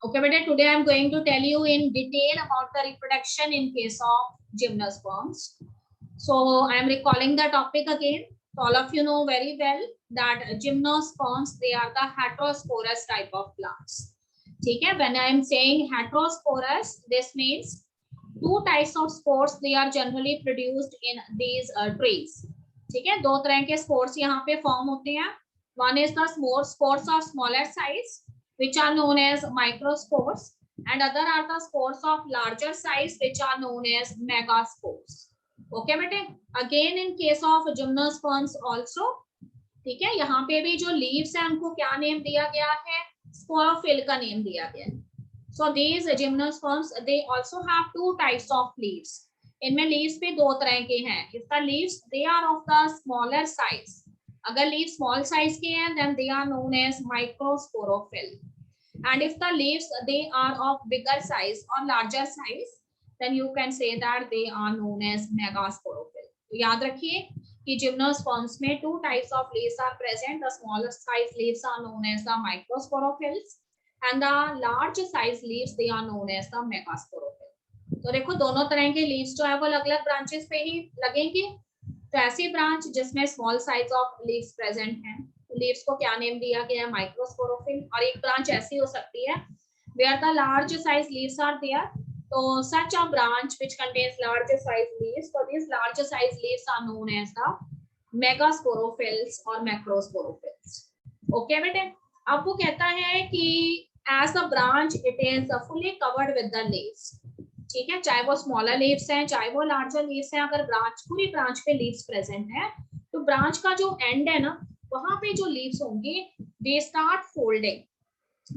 Okay, but today I am going to tell you in detail about the reproduction in case of gymnosperms. So I am recalling the topic again. So all of you know very well that gymnosperms, they are the heterosporous type of plants. Okay, when I am saying heterosporous, this means two types of spores they are generally produced in these trees. ठीक है, दो तरह के spores यहाँ पे form होते हैं. One is the spores of smaller size, which are known as microspores, and other are the spores of larger size, which are known as megaspores. Okay, बेटे. Again in case of gymnosperms also, ठीक है, यहाँ पे भी जो leaves है उनको क्या name दिया गया है? Sporophyll का name दिया गया है. So these gymnosperms they also have two types of leaves. इनमें leaves भी दो तरह के हैं. If the leaves they are of the smaller size, अगर leaves small size के हैं then they are known as microsporophyll. And if the leaves they are of bigger size or larger size, then you can say that they are known as megasporophyll. तो याद रखिए कि gymnosperms में two types of leaves are present. The smaller size leaves are known as the microsporophylls, and the large size leaves they are known as the megasporophyll. तो देखो दोनों तरह के leaves जो है वो अलग-अलग branches पे ही लगेंगे. तो ऐसी branch जिसमें small size of leaves present हैं, तो leaves को क्या name दिया गया है? Microsporophyll. और एक branch ऐसी हो सकती है where the large size leaves are there. So such a branch which contains large size leaves, so these large size leaves are known as the megasporophylls or macrosporophylls. Okay बेटे. अब वो कहता है कि as a branch it is fully covered with the leaves. ठीक है, चाहे वो स्मॉलर लीव्स हैं चाहे वो लार्जर लीव्स हैं, अगर ब्रांच पूरी ब्रांच पे लीव्स प्रेजेंट है तो ब्रांच का जो एंड है ना वहां पे जो लीव्स होंगे दे स्टार्ट फोल्डिंग.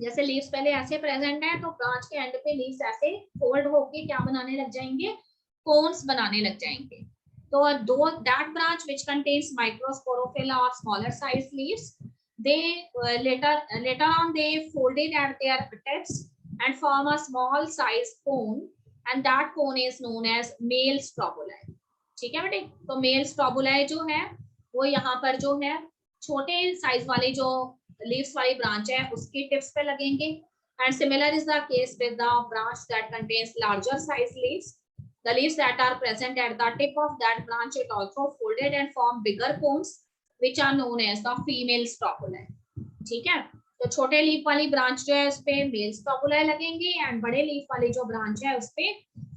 जैसे लीव्स पहले ऐसे प्रेजेंट है तो ब्रांच के एंड पे लीव्स ऐसे फोल्ड होके क्या बनाने लग जाएंगे? कोन्स बनाने लग जाएंगे. तो दो that branch which contains microsporophyll और smaller size leaves, they later on they fold it at their tips and form a small size cone, and that cone is known as male strobili. ठीक है बेटे. तो mail स्ट्रोबुलाई जो है वो यहाँ पर जो है छोटे साइज वाले जो लीव्स वाली ब्रांच है उसकी टिप्स पे लगेंगे. And similar is the case with the branch that contains larger size leaves. The leaves that are present at the tip of that branch it also folded and form bigger cones, which are known as the female strobili. ठीक है, तो छोटे leaf वाली branch जो है उस पे mail स्ट्रोबुलाई लगेंगे एंड बड़े लीफ वाली जो ब्रांच है उस पे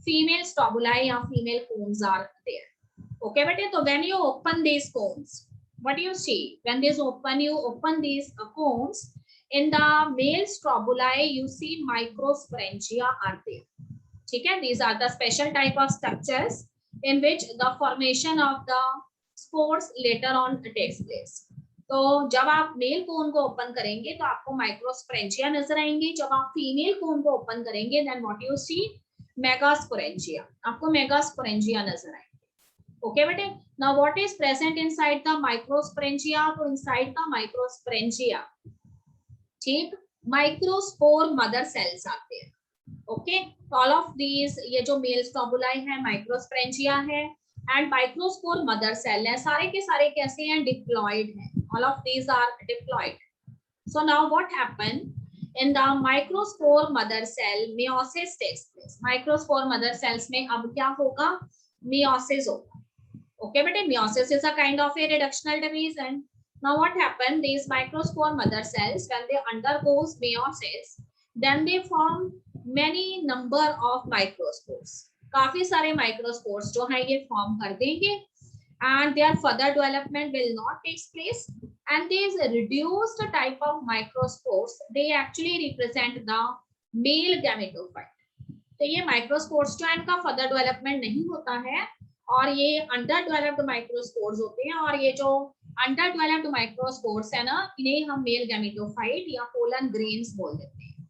फीमेल स्ट्रोबुलाई या female cones are there. Okay बेटे. तो when you open these cones, what do you see? When you open these cones, in the male strobuli you see microsporangia are there. ठीक है, these are the special type of structures in which the formation of the spores later on takes place. तो जब आप male cone को open करेंगे तो आपको microsporangia नजर आएंगे. जब आप फीमेल कोन को ओपन करेंगे then what you see? Megasporangia. आपको मेगास्पोरेंजिया नजर आएंगे. ओके बेटे. Now what is present inside the microsporangia? तो इनसाइड द माइक्रोस्पोरेंजिया, ठीक, माइक्रोस्पोर मदर सेल्स आते हैं. ओके, ऑल ऑफ दीज, ये जो मेल स्ट्रोबुलाई है माइक्रोस्पोरेंजिया है एंड माइक्रोस्पोर मदर सेल है, सारे के सारे कैसे हैं? डिप्लॉइड हैं. All of these are diploid. So now what happened in the microspore mother cell? Meiosis takes place. Microspore mother cells में अब क्या होगा? Meiosis होगा. Okay बेटे. Meiosis is a kind of a reductional division. Now what happened? These microspore mother cells when they undergoes meiosis, then they form many number of microspores. काफी सारे microspores जो हैं ये form कर देंगे and their further development will not take place, and these reduced type of microspores they actually represent the male gametophyte. तो ये microspores जो है इनका further development नहीं होता है और ये underdeveloped microspores होते हैं, और ये जो underdeveloped microspores है ना इन्हें हम male gametophyte या pollen grains बोल देते हैं.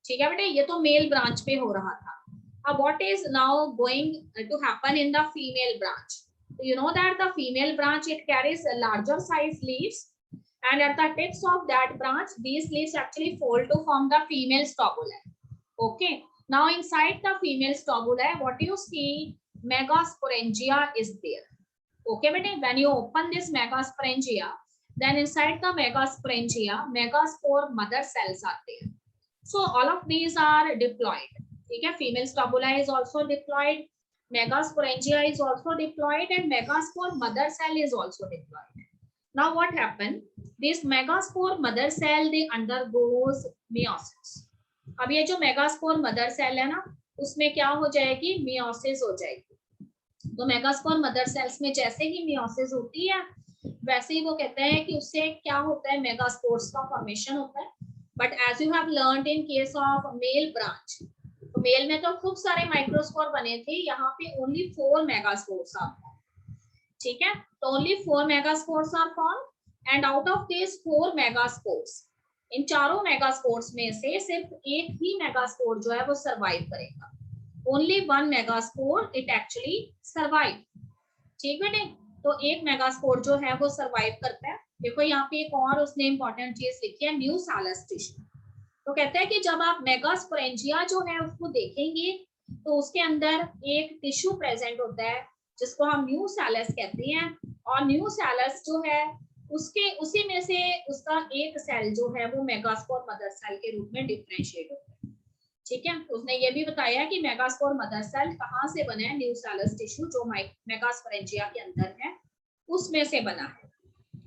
ठीक है बेटे. ये तो male branch पे हो रहा था. अब what is now going to happen in the female branch? You know that the female branch it carries a larger size leaves, and at the tips of that branch these leaves actually fold to form the female strobuli. Okay, now inside the female strobuli what do you see? Megasporangia is there. Okay bete. When you open this megasporangia, then inside the megasporangia megaspore mother cells are there. So all of these are diploid. ठीक है, female stabula is also diploid, megasporangia is also diploid, and megaspore mother cell is also diploid. Now what happened? This megaspore mother cell they undergoes meiosis. अब ये जो megaspore mother cell है ना, उसमें क्या हो जाएगी, मियोसिस हो जाएगी। तो मेगास्पोर मदर सेल्स में जैसे ही मियोसिस होती है, वैसे ही वो कहते हैं कि उससे क्या होता है, मेगास्पोर्स का फॉर्मेशन होता है। But as you have learned in case of male branch, तो मेल में तो खूब सारे माइक्रोस्पोर बने थे, यहाँ पे ओनली 4 मेगास्पोर्स आर फॉर्म। ठीक है, तो only 4 megaspores are form, and out of this 4 megaspores, इन चारों मेगास्पोर्स में से सिर्फ एक ही मेगास्पोर जो है वो सरवाइव करेगा। Only 1 megaspore it actually survive. ठीक बेटे, तो एक मेगास्पोर जो है वो सरवाइव करता है। देखो यहाँ पे एक और उसने इंपॉर्टेंट चीज लिखी है, न्यू सैलस टिश्यू। तो कहते हैं कि जब आप मेगास्पोरेंजिया जो है उसको देखेंगे, तो उसके अंदर एक टिश्यू प्रेजेंट होता है जिसको हम न्यू सैलस कहते हैं, और न्यू सैलस जो है उसके उसी में से उसका एक सेल जो है वो मेगास्पोर मदर सेल के रूप में डिफरेंशिएट होता है। ठीक है, तो उसने ये भी बताया कि मेगास्पोर मदर सेल कहाँ से बना है, न्यू सैलस टिश्यू जो मेगास्पोरेंजिया के अंदर है उसमें से बना है।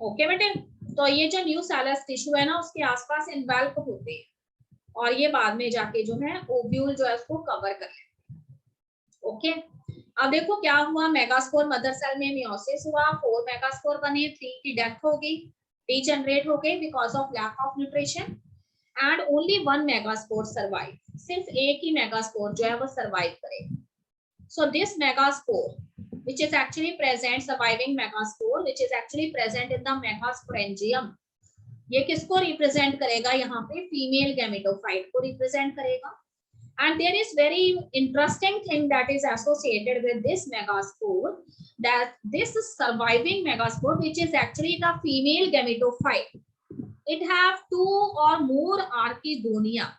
ओके बेटे, तो ये जो न्यू सैलस टिश्यू है ना, उसके आसपास इन्वेल्प होते हैं, और ये बाद में जाके जो है ओव्यूल जो है उसको कवर कर लेते हैं। ओके, अब देखो क्या हुआ, मेगास्पोर मदर सेल में मियोसिस हुआ, 4 मेगास्पोर बने, 3 की डेथ हो गई, डीजनरेट हो गई because of lack of nutrition, and only 1 megaspore survive. सिर्फ एक ही मेगास्पोर जो है वो सर्वाइव करेगा। So this megaspore which is actually present, surviving megaspore which is actually present in the megasporangium, ये किसको रिप्रेजेंट करेगा, यहाँ पे फीमेल गैमेटोफाइट को रिप्रेजेंट करेगा। And there is very interesting thing that is associated with this megaspore, that this surviving megaspore which is actually the female gametophyte, it have 2 or more archegonia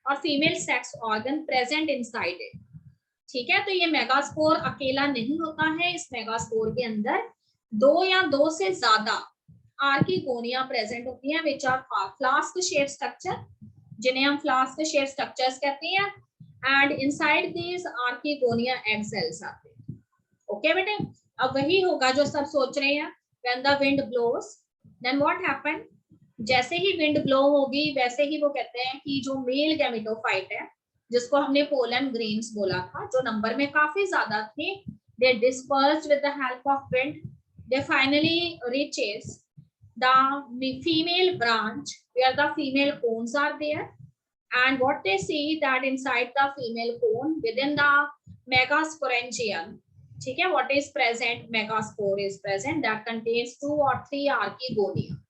or female sex organ present inside it। ठीक है, तो ये megaspore अकेला नहीं होता है, इस megaspore के अंदर 2 या 2 से ज्यादा आर्किगोनिया प्रेजेंट होती हैं, which are flask shape structure, जिन्हें हम फ्लास्क शेप स्ट्रक्चर्स कहते हैं, and inside this archegonia egg cells आते हैं। ओके बेटे, अब वही होगा जो सब सोच रहे हैं, when the wind blows then what happen, जैसे ही विंड ब्लो होगी वैसे ही वो कहते हैं कि जो मेल गैमेटोफाइट है, जिसको हमने पोलन ग्रेन्स बोला था, जो नंबर में काफी ज्यादा थे, they dispersed with the help of wind, they finally reaches the female branch where the female cones are there, and what they see that inside the female cone within the megasporangium, ठीक है, what is present, megaspore is present that contains 2 or 3 archegonia।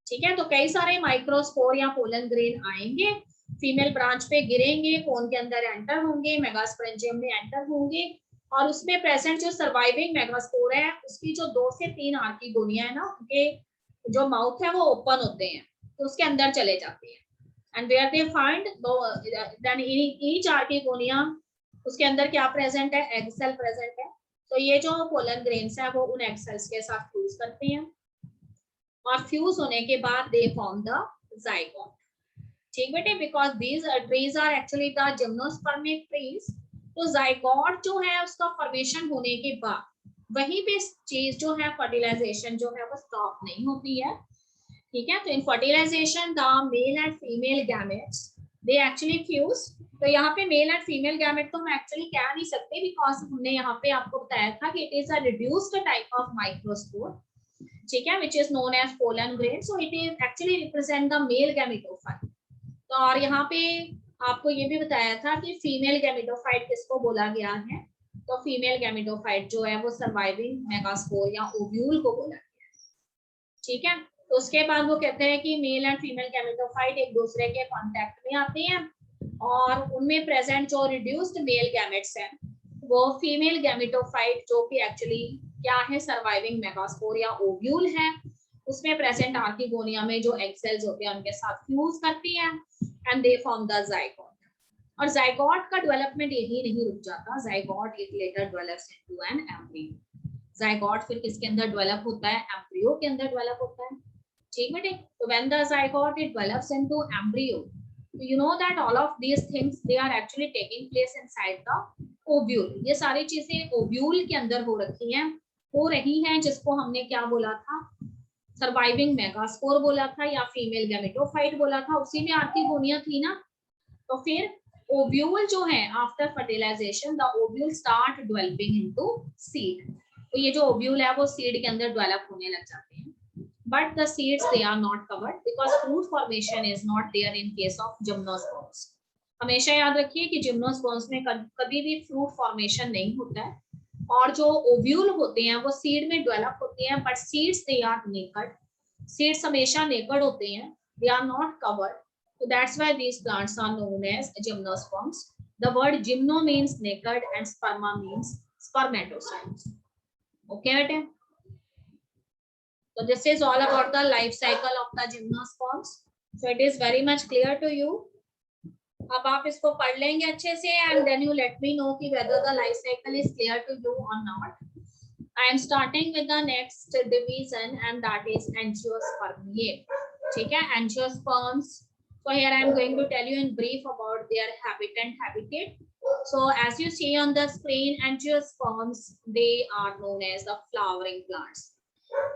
ठीक है, तो कई सारे microspore या pollen grain आएंगे, female branch पे गिरेंगे, कोन के अंदर एंटर होंगे, मेगास्पोरेंजियम में एंटर होंगे, और उसमें प्रेजेंट जो सर्वाइविंग मेगास्पोर है उसकी जो 2 से 3 आर्किगोनिया है ना, उनके जो माउथ है वो ओपन होते हैं, तो उसके अंदर चले जाते हैं, and where they find then each archegonia, उसके अंदर क्या प्रेजेंट है, एग सेल प्रेजेंट है। तो ये जो पोलन ग्रेन्स है वो उन एग सेल्स के साथ फ्यूज करते हैं, और फ्यूज होने के बाद दे फॉर्म द जाइगोट। ठीक बेटे, because these trees are actually the gymnospermic trees, तो जाइगोट जो है उसका फॉर्मेशन होने के बाद वहीं पे चीज जो है फर्टिलाइजेशन जो है वो स्टॉप नहीं होती है। ठीक है, तो in fertilization the male and female gametes they actually fuse. तो यहाँ पे मेल एंड फीमेल गैमेट तो हम एक्चुअली कह नहीं सकते, बिकॉज हमने यहाँ पे आपको बताया था कि it is a reduced type of microspore, ठीक है, which is known as pollen grain, so it is actually represent the male gametophyte। तो और यहाँ पे आपको ये भी बताया था कि फीमेल गैमेटोफाइट किसको बोला गया है, तो फीमेल गैमेटोफाइट जो है वो सर्वाइविंग मेगास्पोर या ओव्यूल को बोला गया है। ठीक है, तो उसके बाद वो कहते हैं कि मेल एंड फीमेल गैमेटोफाइट एक दूसरे के कांटेक्ट में आते हैं, और उनमें प्रेजेंट जो रिड्यूस्ड मेल गैमेट्स हैं वो फीमेल गैमेटोफाइट जो कि एक्चुअली क्या है, सर्वाइविंग मेगास्पोर या ओव्यूल है, उसमें प्रेजेंट आर्किगोनिया में जो एग सेल्स होते हैं उनके साथ फ्यूज करती हैं, and they form the zygote. और जाइगोट का डेवलपमेंट यही नहीं रुक जाता, zygote it later develops into an embryo. Zygote फिर किसके अंदर डेवलप होता है, एम्ब्रियो के अंदर डेवलप होता है। ठीक बेटे, तो when the zygote it develops into embryo, You know that all of these things they are actually taking place inside the ovule. ये सारी चीजें ओव्यूल के अंदर हो रखी हैं, हो रही हैं, जिसको हमने क्या बोला था, सर्वाइविंग मेगास्पोर बोला था या फीमेल गैमेटोफाइट बोला था, उसी में आपकी गोनियां थी ना। तो फिर ओव्यूल जो है after fertilization the ovule start developing into seed. तो ये जो ओव्यूल है वो सीड के अंदर डेवलप होने लग जाते हैं, but the seeds they are not covered because fruit formation is not there in case of gymnosperms. हमेशा याद रखिए कि जिम्नोस्पर्म्स में कभी भी फ्रूट फॉर्मेशन नहीं होता है, और जो ओव्यूल होते हैं वो सीड में डेवलप होते हैं, but seeds they are naked, seeds हमेशा नेकेड होते हैं, they are not covered, so that's why these plants are known as gymnosperms. The word gymno means naked and sperma means spermatocytes. Okay बेटे, so this is all about the life cycle of the gymnosperms. So it is very much clear to you. अब आप इसको पढ़ लेंगे अच्छे से and then you let me know कि whether the life cycle is clear to you or not. I am starting with the next division and that is angiospermae. ठीक है, angiosperms. So here I am going to tell you in brief about their habit and habitat. So as you see on the screen, angiosperms they are known as the flowering plants.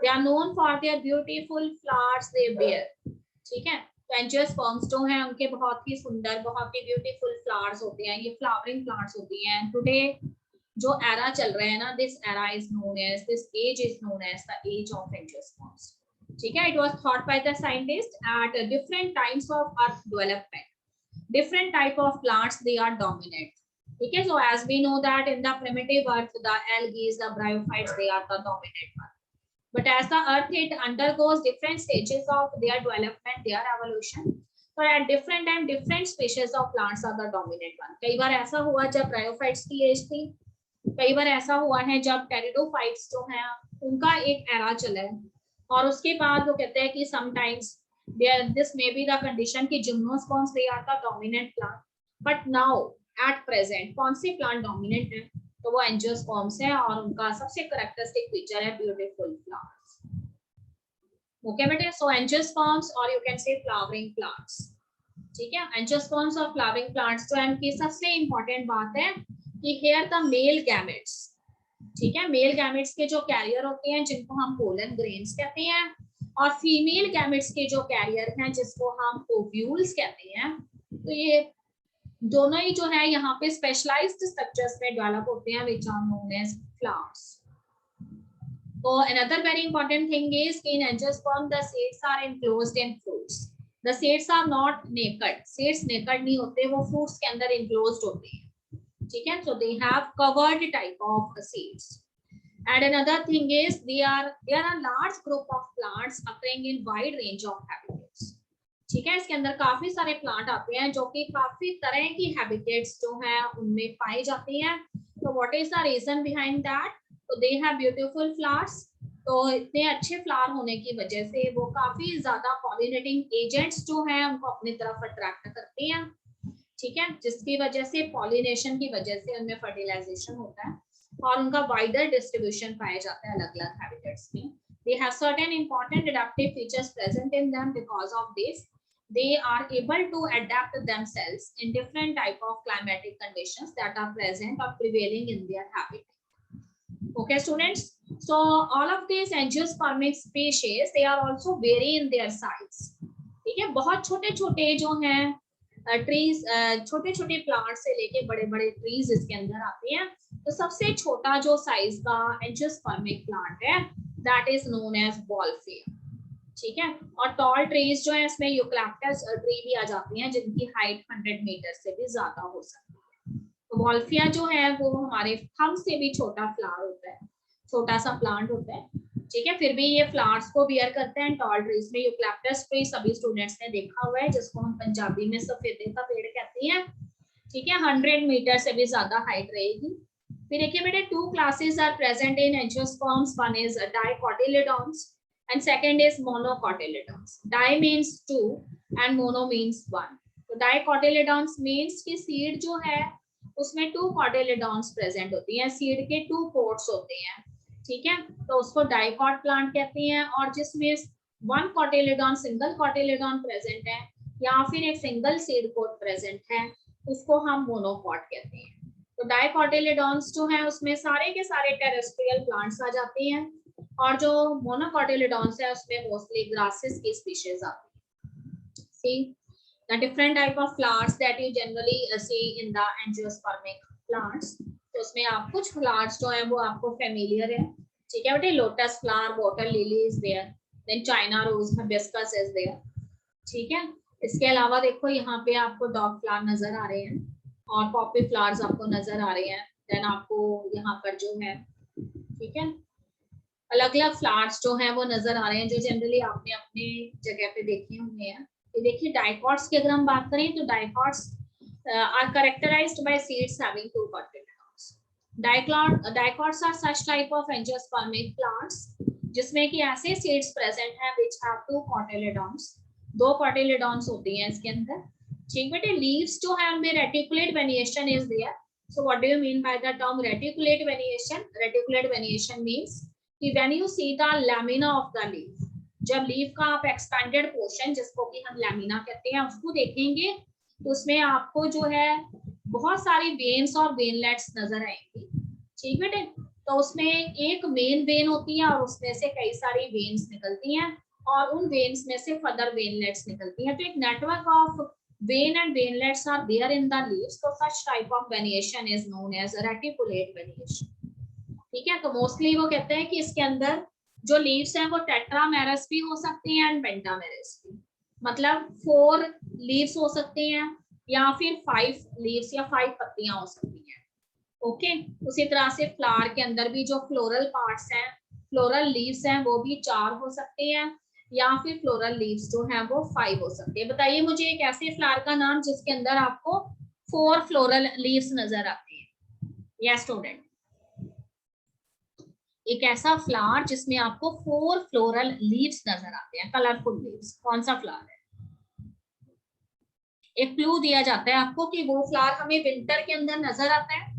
They are known for their beautiful flowers they bear. ठीक है, तो angiosperms जो हैं उनके बहुत ही सुंदर, बहुत ही beautiful flowers होते हैं, ये फ्लावरिंग प्लांट्स होती हैं। टुडे जो एरा चल रहा है ना, this era is known as, this age is known as the age of angiosperms. ठीक है, it was thought by the scientist at different times of earth development, different type of plants they are dominate. ठीक है, so as we know that in the primitive earth the algae, the bryophytes they are the dominant one, but as the earth it undergoes different stages of their development, their evolution, so at different time different species of plants are the dominant one. कई बार ऐसा हुआ जब bryophytes की as थी, कई बार ऐसा हुआ है जब टेरिडोफाइट्स जो हैं उनका एक एरा चला है, और उसके बाद वो कहते हैं कि sometimes this may be the condition कि gymnosperms they are the dominant plant, but now at present कौन सी प्लांट डोमिनेंट है, तो वो एंजियोस्पर्म्स है, और उनका सबसे कैरेक्टरिस्टिक फीचर है ब्यूटीफुल फ्लावर्स। ओके बेटे, सो एंजियोस्पर्म्स और you can say flowering plants. ठीक है, एंजियोस्पर्म्स और फ्लावरिंग प्लांट्स जो है उनकी सबसे इंपॉर्टेंट बात है कि हियर द मेल गैमेट्स, ठीक है, मेल गैमेट्स के जो कैरियर होते हैं जिनको हम पोलन ग्रेन्स कहते हैं, और फीमेल गैमेट्स के जो कैरियर हैं जिसको हम ओव्यूल्स कहते हैं, तो ये दोनों ही जो है यहाँ पे स्पेशलाइज्ड स्ट्रक्चर्स में डेवलप होते हैं which are known as flowers. तो another very important thing is कि in angiosperm the seeds are enclosed in fruits, the seeds are not naked, seeds naked नहीं होते, वो फ्रूट्स के अंदर एनक्लोज्ड होते हैं। ठीक है, so they have covered type of seeds, and another thing is there are large group of plants occurring in wide range of habitats. ठीक है, इसके अंदर काफी सारे प्लांट आते हैं जो कि काफी तरह की हैबिटेट्स जो हैं उनमें पाई जाती हैं। तो what is the reason behind that, तो दे हैव ब्यूटीफुल फ्लावर्स, तो इतने अच्छे फ्लावर होने की वजह से वो काफी ज्यादा पॉलिनेटिंग एजेंट्स जो हैं उनको अपनी तरफ अट्रैक्ट करती हैं। ठीक है, जिसकी वजह से पॉलिनेशन की वजह से उनमें फर्टिलाइजेशन होता है और उनका वाइडर डिस्ट्रीब्यूशन पाया जाता है अलग अलग हैबिटेट्स में। They have certain important adaptive features present in them. Because of this, they are able to adapt themselves in different type of climatic conditions that are present or prevailing in their habitat. Okay, students. So all of these angiospermic species, they are also vary in their size. ठीक है, बहुत छोटे छोटे जो हैं trees, छोटे छोटे plant से लेके बड़े बड़े ट्रीज इसके अंदर आते हैं। तो सबसे छोटा जो साइज का एंजियोस्पर्मिक प्लांट है that is known as Wolffia. ठीक है, और टॉल ट्रीज जो है इसमें यूकैलिप्टस ट्री भी आ जाती हैं जिनकी हाइट 100 मीटर से भी ज्यादा हो सकती है। तो वॉल्फिया जो है वो हमारे थंब से भी छोटा फ्लावर होता है, छोटा सा प्लांट होता है। ठीक है, फिर भी ये फ्लावर्स को बियर करते हैं टॉल ट्रीज में। यूकैलिप्टस ट्री सभी स्टूडेंट्स ने देखा हुआ है जिसको हम पंजाबी में सफेदे का पेड़ कहते हैं। ठीक है, 100 मीटर से भी ज्यादा हाइट रहेगी। फिर देखिए बेटे, two classes are present in angiosperms, one is dicotyledons and second is monocotyledons. Di means two and mono means one. तो dicotyledons means कि सीड जो है उसमें 2 cotyledons प्रेजेंट होती हैं, सीड के 2 पोर्ट्स होते हैं। ठीक है, तो उसको डाइकॉट प्लांट कहते हैं, और जिसमें 1 cotyledon सिंगल cotyledon प्रेजेंट है या फिर एक सिंगल सीड कोट प्रेजेंट है, उसको हम मोनोकॉट कहते हैं। तो डाइकोटिलेडॉन्स जो है उसमें सारे के सारे टेरेस्ट्रियल प्लांट्स आ जाते हैं, और जो मोनोकॉटिलेडॉन्स है उसमें मोस्टली ग्रासेस की स्पीशीज आती है। सी the different type of flowers that you generally see in the angiospermic plants। तो उसमें आप कुछ फ्लावर्स जो है वो आपको फेमिलियर है, ठीक है बेटे। Lotus flower, bottle lily is there, then China rose, hibiscus is there, ठीक है। इसके अलावा देखो यहाँ पे आपको डॉग फ्लावर नजर आ रहे हैं और पॉपी फ्लावर्स आपको नजर आ रहे हैं। देन आपको यहाँ पर जो है, ठीक है, अलग अलग फ्लावर्स जो हैं वो नजर आ रहे हैं, जो जनरली आपने अपने जगह पे देखे होंगे हैं। ये देखिए डाइकॉट्स की अगर हम बात करें तो dicots are characterized by seeds having two cotyledons। Dicots are such type of angiospermic plants जिसमें कि ऐसे सीड्स प्रेजेंट हैं which have two cotyledons, दो cotyledons होती हैं इसके अंदर, ठीक बेटे। लीव्स जो है उनमें reticulate venation is there. So what do you mean by the term reticulate variation? Reticulate variation means कि when you see the lamina of the leaf, जब लीफ का आप एक्सपेंडेड पोर्शन जिसको कि हम लैमिना कहते हैं उसको देखेंगे तो उसमें आपको जो है बहुत सारी वेन्स और वेनलेट्स नजर आएंगी, ठीक बेटे। तो उसमें एक मेन वेन होती है और उसमें से कई सारी वेन्स निकलती हैं और उन वेन्स में से फर्दर वेनलेट्स निकलती हैं। तो एक network of vein and venlets are there in the leaves, so such type of variation is known as reticulate variation, ठीक है। तो मोस्टली वो कहते हैं कि इसके अंदर जो लीव्स हैं वो टेट्रामेरस भी हो सकती हैं एंड पेंटामेरस भी, मतलब 4 लीव्स हो सकते हैं या फिर 5 लीव्स या 5 पत्तियां हो सकती हैं, ओके। उसी तरह से फ्लावर के अंदर भी जो फ्लोरल पार्ट्स हैं, फ्लोरल लीव्स हैं, वो भी 4 हो सकते हैं या फिर फ्लोरल लीव्स जो हैं वो 5 हो सकते हैं। बताइए मुझे एक ऐसे फ्लावर का नाम जिसके अंदर आपको 4 फ्लोरल लीव्स नजर आते हैं। यस स्टूडेंट, एक ऐसा फ्लावर जिसमें आपको 4 फ्लोरल लीव्स नजर आते हैं, कलरफुल लीव्स, कौन सा फ्लावर है? एक क्लू दिया जाता है आपको कि वो फ्लावर हमें विंटर के अंदर नजर आता है,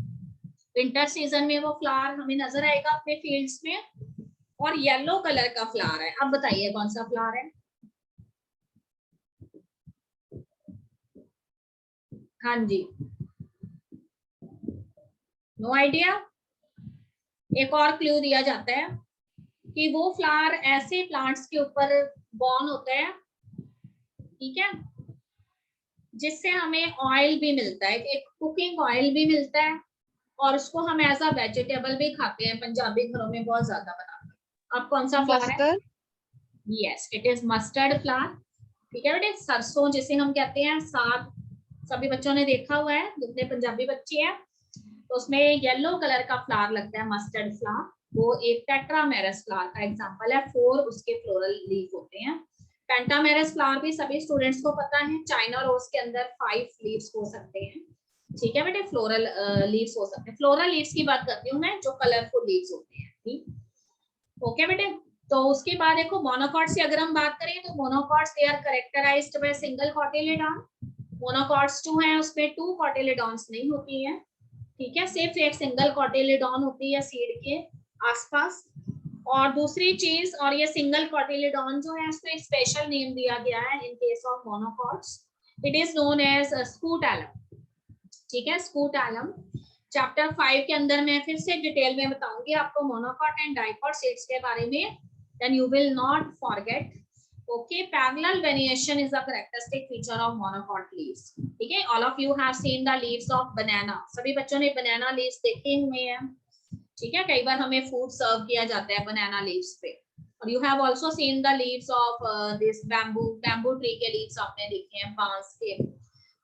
विंटर सीजन में वो फ्लावर हमें नजर आएगा अपने फील्ड्स में, और येलो कलर का फ्लावर है। अब बताइए कौन सा फ्लावर है? हाँ जी, नो आइडिया। एक और क्लू दिया जाता है कि वो फ्लावर ऐसे प्लांट्स के ऊपर बॉर्न होता है, ठीक है, जिससे हमें ऑयल भी मिलता है, एक कुकिंग ऑयल भी मिलता है और उसको हम एज अ वेजिटेबल भी खाते हैं, पंजाबी घरों में बहुत ज्यादा बनाते हैं। अब कौन सा फ्लावर है? Yes, it is mustard flower, ठीक है बेटे। सरसों जिसे हम कहते हैं, साग सभी बच्चों ने देखा हुआ है, जितने पंजाबी बच्चे हैं, तो उसमें येलो कलर का फ्लावर लगता है, मस्टर्ड फ्लावर। वो एक टेट्रामेरस फ्लावर का एग्जांपल है, 4 उसके फ्लोरल लीफ होते हैं। पेंटामेरस फ्लावर भी सभी स्टूडेंट्स को पता है, चाइना रोज के अंदर 5 लीव्स हो सकते हैं, ठीक है बेटे, फ्लोरल लीव्स हो सकते हैं। फ्लोरल लीव्स की बात करती हूँ मैं, जो कलरफुल लीव्स होते हैं, ठीक, ओके बेटे। तो उसके बाद देखो मोनोकॉट्स की अगर हम बात करें तो monocots they are characterized by single cotyledon. Monocots जो है उसमें 2 कॉटिलेडॉन्स नहीं होती है, ठीक है, सिर्फ एक सिंगल कॉटिलेडॉन होती है सीड के आसपास। और दूसरी चीज, और ये सिंगल कॉटिलेडॉन जो है उसको एक स्पेशल नेम दिया गया है in case of monocots, it is known as scutellum, ठीक है, स्कूटैलम। चैप्टर 5 के अंदर मैं फिर से डिटेल में बताऊंगी आपको मोनोकॉट एंड डाइकॉट सीड्स के बारे में, then you will not forget, okay. Parallel venation is a characteristic feature of monocot leaves, ठीक है। All of you have seen the leaves of banana, सभी बच्चों ने बनाना लीव्स देखे हुए हैं, ठीक है। कई बार हमें फूड सर्व किया जाता है बनाना लीव्स पे। और you have also seen the leaves of this bamboo tree के लीव्स आपने देखे हैं, बांस के।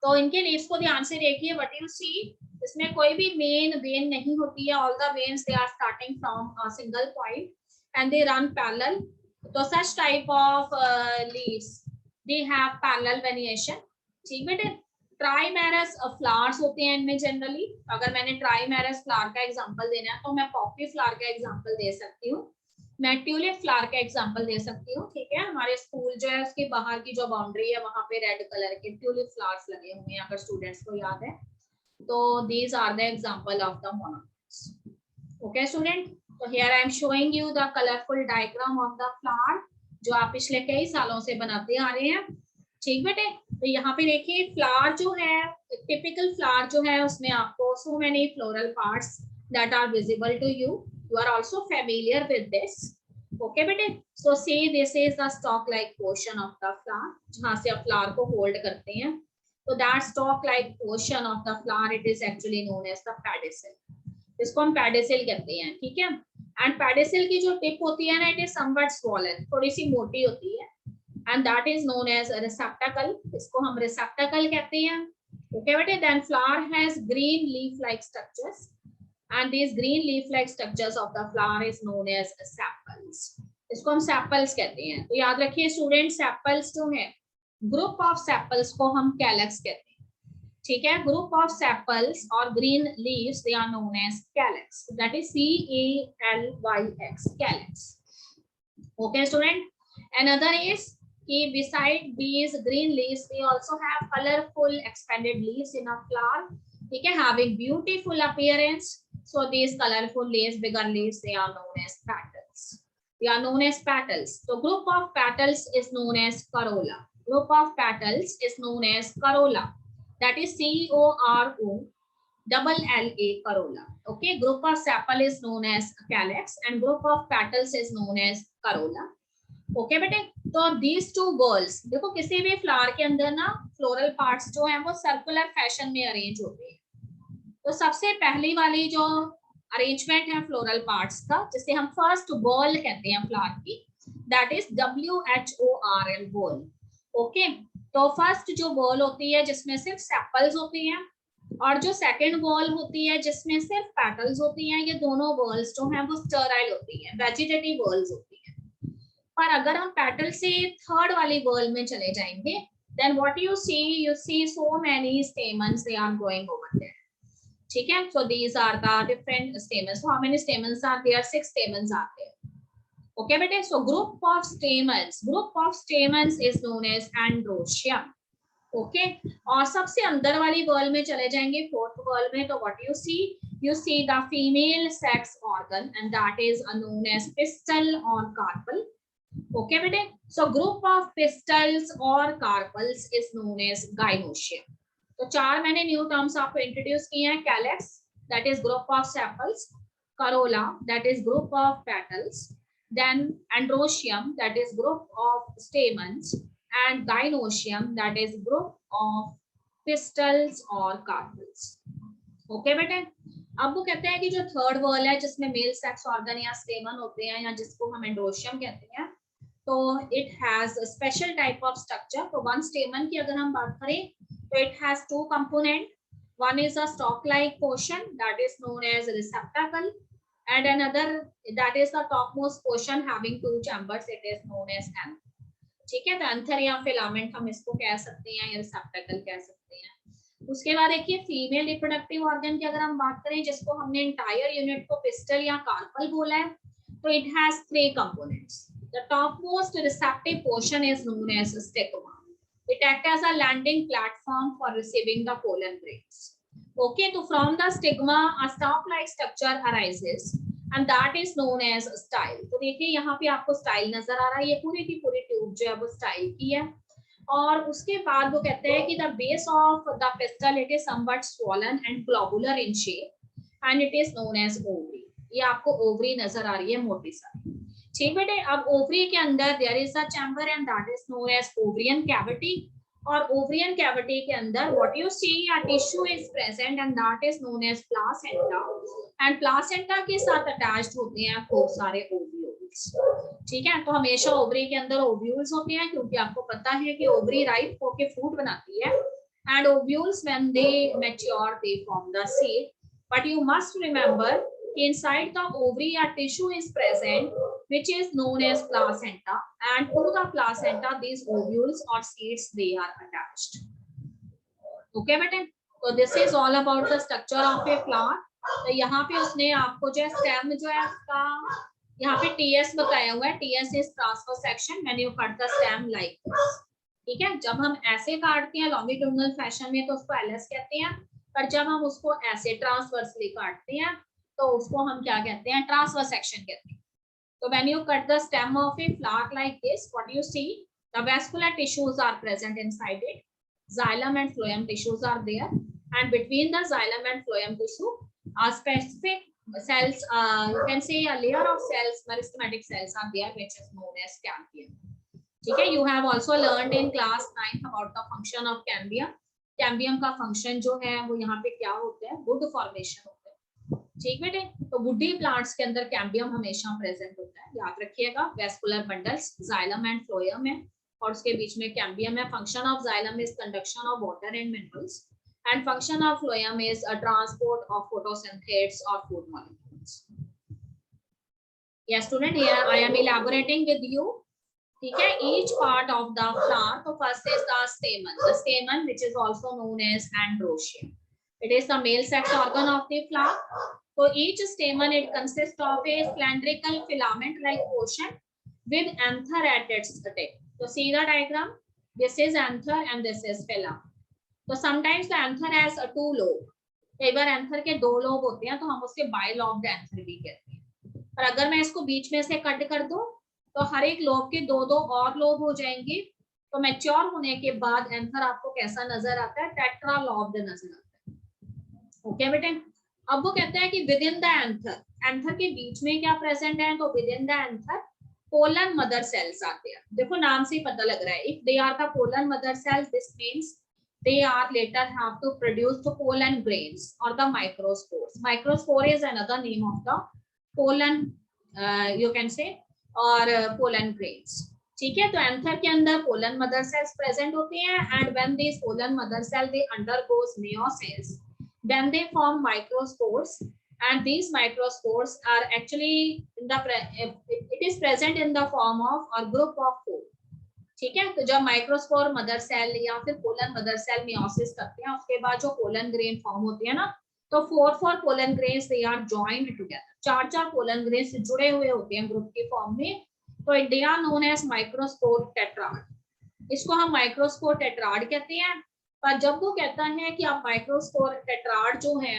तो इनके लीव्स को ध्यान से देखिए, व्हाट यू सी, इसमें कोई भी मेन वेन नहीं होती है, all the veins they are starting from a single point and they run parallel. तो such type of leaves they have parallel venation, ठीक बेटे। ट्राइमेरस फ्लावर्स होते हैं इनमें जनरली। अगर मैंने ट्राइमेरस फ्लावर का एग्जांपल देना है तो मैं पॉपी फ्लावर का एग्जांपल दे सकती हूँ, मैं ट्यूलिप फ्लावर का एग्जांपल दे सकती हूँ, ठीक है। हमारे स्कूल जो है उसके बाहर की जो बाउंड्री है वहां पे रेड कलर के ट्यूलिप फ्लावर्स लगे हुए हैं, अगर स्टूडेंट्स को याद है तो these are the example of the monocots, okay student. तो here I am showing you the colourful diagram of the flower जो आप पिछले कई सालों से बनाते आ रहे हैं, ठीक बेटे। तो यहाँ पे देखिए फ्लावर जो है, टिपिकल फ्लावर जो है उसमें आपको so many floral parts that are visible to you, you are also familiar with this. Okay बेटे, so see this is the stalk like portion of the flower, जहां से आप फ्लावर को होल्ड करते हैं। तो that stalk like portion of the flower it is actually known as the pedicel, इसको हम पेडिसल कहते हैं, ठीक है। एंड पेडिसल की जो टिप होती है ना, इट इज समवट स्वॉलन, थोड़ी सी मोटी होती है, and that is known as receptacle, इसको हम रिसेप्टाकल कहते हैं। ओके बेटे, then flower has green leaf like structures and these green leaf like structures of the flower is known as sepals, इसको हम sepals कहते हैं। तो याद रखिए स्टूडेंट, sepals जो है, ग्रुप ऑफ sepals को हम calyx कहते हैं, ठीक है। ग्रुप ऑफ sepals और green leaves they are known as calyx, that is CALYX, calyx। okay student, another is कि beside these green leaves we also have colorful expanded leaves in a flower, ठीक है, having beautiful appearance. So these colorful leaves, bigger leaves, they are known as petals. They are known as petals. So group of petals is known as corolla. Group of petals is known as corolla. That is COROLLA, corolla. Okay. Group of sepal is known as calyx and group of petals is known as corolla. Okay बेटे, तो these two balls, देखो किसी भी flower के अंदर ना floral parts जो हैं वो सर्कुलर फैशन में अरेंज होते हैं। तो सबसे पहली वाली जो अरेंजमेंट है फ्लोरल पार्ट्स का, जिसे हम फर्स्ट बॉल कहते हैं फ्लावर की, that is WHORL ball. Okay, तो फर्स्ट जो बॉल होती है जिसमें सिर्फ सेपल्स होती हैं, और जो सेकंड बॉल होती है जिसमें सिर्फ पेटल्स होती हैं, ये दोनों बॉल्स जो हैं वो स्टेराइल होती हैं, वेजिटेटिव बॉल्स होती हैं। पर अगर हम पेटल से थर्ड वाली बॉल में चले जाएंगे, then what you see so many stamens, they are growing over there, ठीक है। So these are the different stamens. So how many stamens are there? 6 stamens are there. Okay बेटे, so group of stamens is known as androecium. Okay, और सबसे अंदर वाली ball में चले जाएंगे, फोर्थ बॉल में, तो what you see the female sex organ and that is known as pistil or carpel. Okay बेटे, so group of pistils or carpels is known as gynoecium. तो 4 मैंने न्यू टर्म्स आपको introduce किए हैं, calyx that is group of sepals, corolla that is group of petals, then androecium that is group of stamens, and gynoecium that is group of pistils और carpels. Okay बेटे, अब वो कहते हैं कि जो थर्ड वॉल है जिसमें मेल सेक्स ऑर्गन या स्टेमन होते हैं, या जिसको हम एंड्रोशियम कहते हैं, तो it has special type of structure. तो वन स्टेमन की अगर हम बात करें, so it has 2 components. One is a stalk-like portion that is known as receptacle, and another that is the topmost portion having 2 chambers. It is known as anther. ठीक है, तो anther या filament हम इसको कह सकते हैं या receptacle कह सकते हैं। उसके बाद देखिए फीमेल रिप्रोडक्टिव ऑर्गन की अगर हम बात करें, जिसको हमने इंटायर यूनिट को पिस्टल या कार्पल बोला है, तो it has 3 components. The topmost receptive portion is known as stigma. It acts as a landing platform for receiving the pollen grains. Okay, so from the stigma, a stalk-like structure arises, and that is known as style. तो देखिए यहाँ पे आपको style नजर आ रहा है, ये पूरी की पूरी ट्यूब जो है वो स्टाइल की है। और उसके बाद वो कहते हैं कि the base of the pistil it is somewhat swollen and globular in shape, and it is known as ovary. ये आपको ओवरी नजर आ रही है मोटी सारी, ठीक बेटे। अब ओवरी के अंदर there is a chamber and that is known as ovarian cavity, और ओवरियन कैविटी के अंदर what you see a tissue is present and that is known as placenta, and placenta के साथ अटैच्ड होते हैं खूब सारे ओव्यूल्स, ठीक है। तो हमेशा ओवरी के अंदर ओव्यूल्स होते हैं, क्योंकि आपको पता है कि ओवरी राइप होके फ्रूट बनाती है, and ovules when they mature they form the seed, but you must remember inside the ovary a tissue is present which is known as placenta, and to the placenta these ovules or seeds they are attached. Okay bete, so this is all about the structure of a flower. तो यहाँ पे उसने आपको जो है stem जो है उसका यहाँ पे TS बताया हुआ है, TS is transverse section when you cut the stem like this, ठीक है। जब हम ऐसे काटते हैं लॉन्गिट्यूडनल फैशन में तो उसको LS कहते हैं, पर जब हम उसको ऐसे ट्रांसवर्सली काटते हैं तो उसको हम क्या कहते हैं, ट्रांसवर्स सेक्शन कहते हैं। तो when you cut the stem of a flower like this, what you see, The vascular tissues are present inside it. Xylem and phloem tissues are there, and between the xylem and phloem tissue are specific cells. You can say a layer of cells, meristematic cells are there, which is known as cambium. Okay, you have also learned in class 9 about the function of cambium. Cambium का function जो है वो यहाँ पे क्या होता है, would formation होता है. ठीक बेटे, तो वुडी प्लांट्स के अंदर कैम्बियम हमेशा प्रेजेंट होता है, याद रखिएगा. Vascular bundles xylem and phloem है और उसके बीच में कैम्बियम है. Function of xylem is conduction of water and minerals and function of phloem is a transport of photosynthates और food molecules. Yes student, here I am elaborating with you. ठीक है, each part of the flower. So first is the stamen which is also known as androecium. It is the male sex organ of the flower. So each stamen, it consists of a cylindrical filament like portion with anther at its tip. So see the diagram, this is anther and this is filament. So sometimes the anther has a two lobe. कई बार anther के दो lobe होते हैं तो हम उसके bilobed anther भी कहते हैं. और अगर मैं इसको बीच में से कट कर दूं तो हर एक लोब के दो दो और लोब हो जाएंगे. तो मैच्योर होने के बाद एंथर आपको कैसा नजर आता है, टेट्रालोब्ड नजर आता है. ओके बेटे, अब वो कहते हैं कि with in the anther, anther के बीच में क्या प्रेजेंट है, तो with in the anther pollen mother cells आते हैं. देखो नाम से ही पता लग रहा है, if they are the pollen mother cells this means they are later have to produce the pollen grains or the microspores. Microspore is another name of the pollen, you can say, और pollen grains. ठीक है, तो anther के अंदर pollen mother sales present होती हैं and when this pollen mother cell they undergoes meiosis then they form microspores and these microspores are actually in the it is present in the form of or group of four. ठीक है, तो जब microspore mother cell या फिर pollen mother cell meiosis करते हैं उसके बाद जो पोलन ग्रेन फॉर्म होती है ना, तो four pollen grains they are joined together. चार पोलन ग्रेन्स जुड़े हुए होते हैं ग्रुप के फॉर्म में, so they are known as microspore tetrad. इसको हम माइक्रोस्पोर टेट्राड कहते हैं. पर जब वो कहता है कि आप माइक्रोस्पोर टेट्राड जो है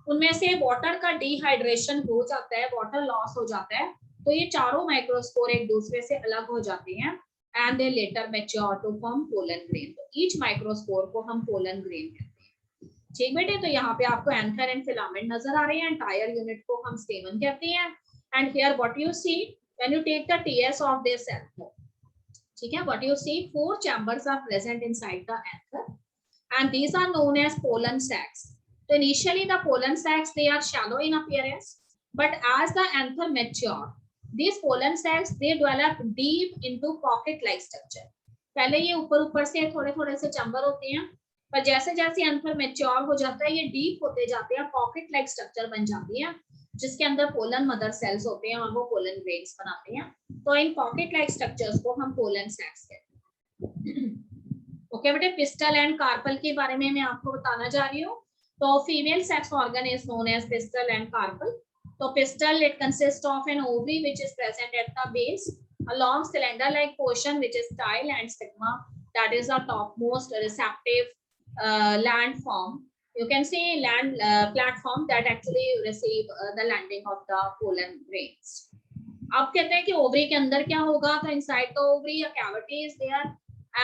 उनमें से वाटर का डिहाइड्रेशन हो जाता है, वाटर लॉस हो जाता है, तो ये चारों माइक्रोस्पोर एक दूसरे से अलग हो जाते हैं and they later mature to form pollen grain. तो each microspore को हम pollen grain कहते हैं. ठीक बेटे, तो यहाँ पे आपको एंथर एंड फिलामेंट नजर आ रहे हैं. एंटायर यूनिट को हम स्टेमन कहते हैं. And here what you see when you take the TS of this anther, ठीक है, what you see, four chambers are present inside the anther and these are known as pollen sacs. So initially the pollen sacs they are shallow in appearance, but as the anther mature these pollen sacs they develop deep into pocket like structure. पहले ये ऊपर से थोड़े से chamber होते हैं, पर जैसे जैसे एंथर मैच्योर हो जाता है ये डीप होते जाते हैं, पॉकेट लाइक स्ट्रक्चर बन जाती है जिसके अंदर पोलन मदर सेल्स होते हैं और वो पोलन ग्रेन्स बनाते हैं. तो इन पॉकेट लाइक स्ट्रक्चर्स को हम पोलन सैक्स कहते हैं. ओके बेटे, पिस्टल एंड कार्पल के बारे में मैं आपको बताना जा रही हूँ. तो female sex organ is known as pistil and carpel. So pistil, it consists of an ovary which is present at the base, a long cylinder-like portion which is style, and stigma that is the topmost receptive landform. You can say land platform that actually receive the landing of the pollen grains. अब कहते हैं कि ovary के अंदर क्या होगा, तो inside the ovary a cavity is there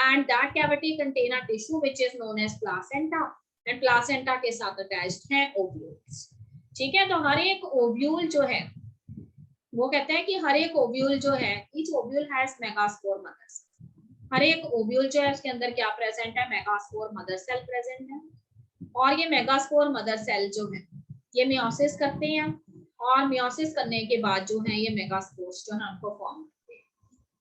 and that cavity contain a tissue which is known as placenta and placenta के साथ attached है ovules. ठीक है, तो हर एक ओव्यूल जो है वो कहते हैं कि हर एक ओव्यूल जो है each ovule has megaspore mother cell. हर एक ओव्यूल जो है उसके अंदर क्या प्रेजेंट है, मेगास्पोर मदर सेल प्रेजेंट है. और ये मेगास्पोर मदर सेल जो है ये मियोसिस करते हैं और मियोसिस करने के बाद जो है ये मेगास्पोर्स जो है उनको फॉर्म करते हैं.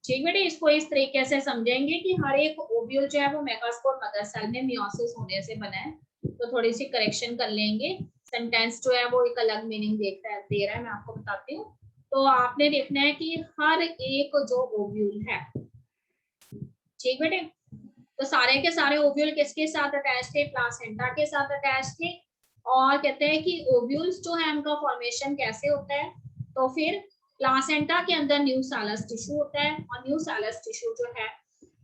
ठीक बेटे, इसको इस तरीके से समझेंगे कि हर एक ओव्यूल जो है वो मेगास्पोर मदर सेल में मियोसिस होने से बना है. तो थोड़ी सी करेक्शन कर लेंगे, सेंटेंस जो है वो एक अलग मीनिंग दे रहा है, मैं आपको बताती हूँ. तो आपने देखना है कि हर एक जो ओव्यूल है, ठीक बेटे, तो सारे के सारे ओव्यूल किसके साथ अटैच थे, प्लासेंटा के साथ अटैच थे. और कहते हैं कि ओव्यूल्स जो है उनका फॉर्मेशन कैसे होता है, तो फिर प्लासेंटा के अंदर न्यूसैलस टिश्यू होता है और न्यूसैलस टिश्यू जो है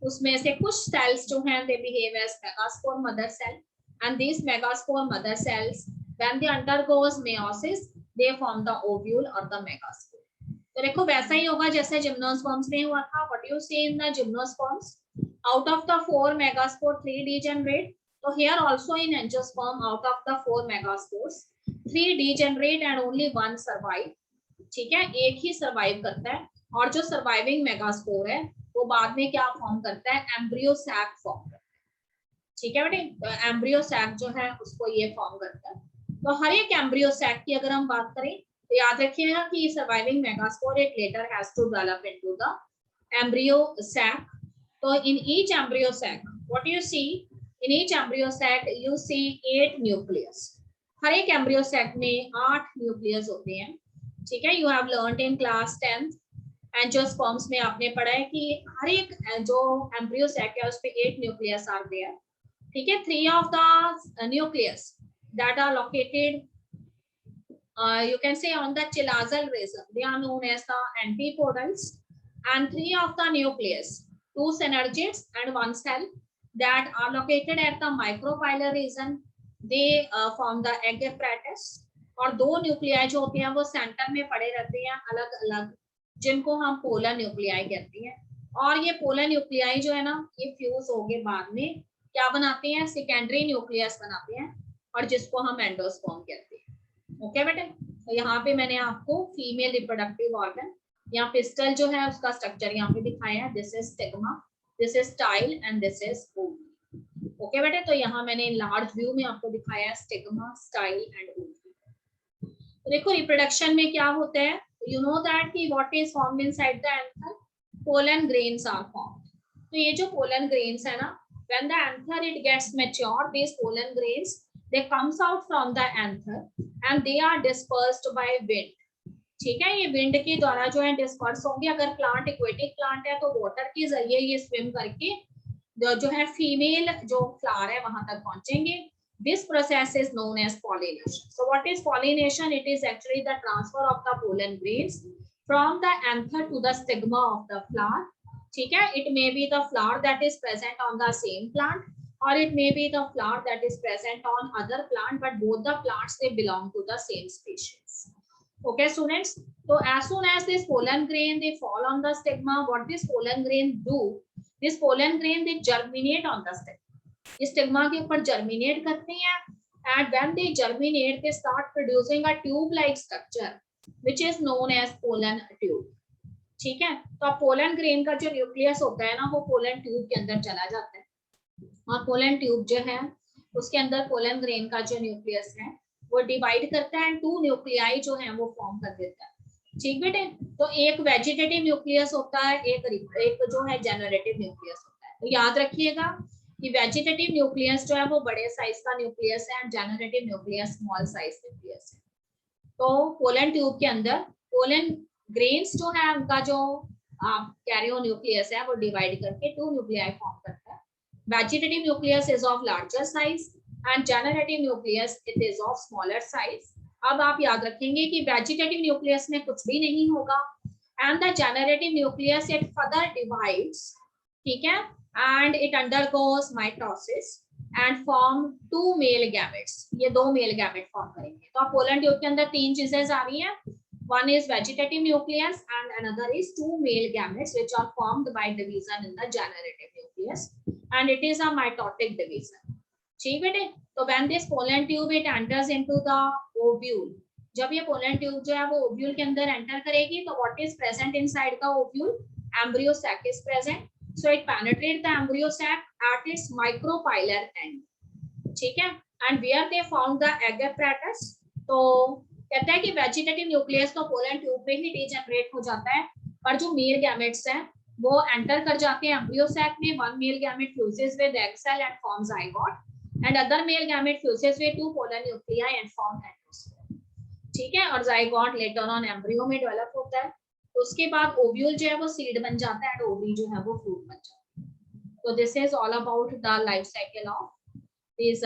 उसमें से कुछ सेल्स जो हैं they behave as megaspore mother cell and these megaspore mother cells when they undergoes meiosis they form the ovule or the megaspore. तो देखो वैसा ही होगा जैसे जिम्नोस्पर्म्स में हुआ था. What you see in the gymnosperms, out of the 4 megaspore 3 degenerate. So here also in angiosperm out of the 4 megaspores 3 degenerate and only 1 survive. ठीक है, एक ही सर्वाइव करता है. और जो सर्वाइविंग मेगास्पोर है वो बाद में क्या फॉर्म करता है, एम्ब्रियो सैक फॉर्म करता है. ठीक है बेटे, तो एम्ब्रियो सैक जो है उसको ये फॉर्म करता है. तो हर एक एम्ब्रियो सैक की अगर हम बात करें तो याद रखिएगा कि surviving megaspore it later has to develop into the embryo sac. So in each embryo sac, what you see in each embryo sac, you see 8 nucleus. हर एक embryo sac में 8 nucleus होते हैं. ठीक है, you have learned in class 10th angiosperms में आपने पढ़ा है कि हर एक जो embryo sac है उस पे 8 nucleus are there. ठीक है, 3 of the nucleus that are located you can say on the chilazal rhizomes, they are known as the antipodals, and 3 of the nucleus, 2 synergids and 1 cell that are located at the micropylar region, they form the egg apparatus. और 2 nuclei जो होते हैं वो centre में पड़े रहते हैं अलग अलग, जिनको हम पोलर न्यूक्लियाई कहते हैं. और ये पोलर न्यूक्लियाई जो है ना ये फ्यूज होके बाद में क्या बनाते हैं, सेकेंडरी न्यूक्लियस बनाते हैं और जिसको हम एंडोस्पर्म कहते हैं. ओके बेटे, तो यहाँ पे मैंने आपको फीमेल रिप्रोडक्टिव ऑर्गन, यहाँ पिस्टल जो है उसका स्ट्रक्चर यहाँ पे दिखाया है. This is stigma, this is style and this is ovary. Okay बेटे, तो यहाँ मैंने लार्ज व्यू में आपको दिखाया है स्टिग्मा, स्टाइल एंड ओवरी. तो देखो रिप्रोडक्शन में क्या होता है, यू नो दैट कि what is formed inside the anther, pollen grains are formed. तो ये जो पोलन ग्रेन्स है ना, when the anther it gets mature, this pollen grains they comes out from the anther and they are dispersed by wind. ठीक है, ये wind के द्वारा जो है डिस्पर्स होंगे. अगर प्लांट एक्वेटिक प्लांट है तो वाटर के जरिए ये स्विम करके जो है फीमेल जो फ्लावर है वहां तक पहुंचेंगे. This process is known as pollination. So what is pollination? It is actually the transfer of the pollen grains from the anther to the stigma of the flower. ठीक है, it may be the flower that is present on the same plant or it may be the flower that is present on other plant, but both the plants they belong to the same species. Okay students, so as soon as this pollen grain they fall on the stigma, what this pollen grain do, this pollen grain they germinate on the stigma. इस stigma के ऊपर germinate करते हैं and when they germinate they start producing a tube like structure which is known as pollen tube. ठीक है, तो pollen grain का जो न्यूक्लियस होता है ना वो पोलन ट्यूब के अंदर चला जाता है और पोलन ट्यूब जो है उसके अंदर पोलन ग्रेन का जो न्यूक्लियस है वो डिवाइड करता है, 2 न्यूक्लियाई जो है वो फॉर्म कर देता है. ठीक बेटे, तो एक वेजिटेटिव न्यूक्लियस होता है, एक जो है जेनरेटिव न्यूक्लियस होता है. तो याद रखिएगा कि वेजिटेटिव न्यूक्लियस जो है वो बड़े साइज का न्यूक्लियस है and generative nucleus small size nucleus है. तो पोलन ट्यूब के अंदर पोलन ग्रेन्स जो है उनका जो कैरियो न्यूक्लियस है वो डिवाइड करके 2 न्यूक्लियाई फॉर्म करता है. Vegetative nucleus is of larger size and generative nucleus it is of smaller size. अब आप याद रखेंगे कि वेजिटेटिव न्यूक्लियस में कुछ भी नहीं होगा and the generative nucleus it further divides. ठीक है, and it undergoes mitosis and form 2 male gametes. ये 2 male gamete form करेंगे. तो आप पोलन ट्यूब के अंदर 3 चीजें आ रही हैं. One is vegetative nucleus and another is 2 male gametes which are formed by division in the generative nucleus and it is a mitotic division. ठीक बेटे, तो when this pollen tube it enters into the ovule, जब ये pollen tube जो है वो ovule के अंदर enter करेगी तो what is present inside the ovule? Embryo sac is present. So it penetrates the embryo sac at its micropylar end. ठीक है, and where they found the egg apparatus. तो कहता है कि वेजिटेटिव न्यूक्लियस तो पोलन ट्यूब में ही degenerate हो जाता है पर जो मेल गैमेट्स हैं वो एंटर कर जाते हैं एम्ब्रियो सैक में. 1 male gamete fuses with egg cell and form zygote and other male gamete fuses with 2 polar nuclei and form endosperm. ठीक है, और जाइगोट लेटर ऑन एम्ब्रियो में डेवलप होता है. तो उसके बाद ओव्यूल जो है वो सीड बन जाता है एंड ओवरी जो है वो फ्रूट बन जाता है. तो this is all about the life cycle of this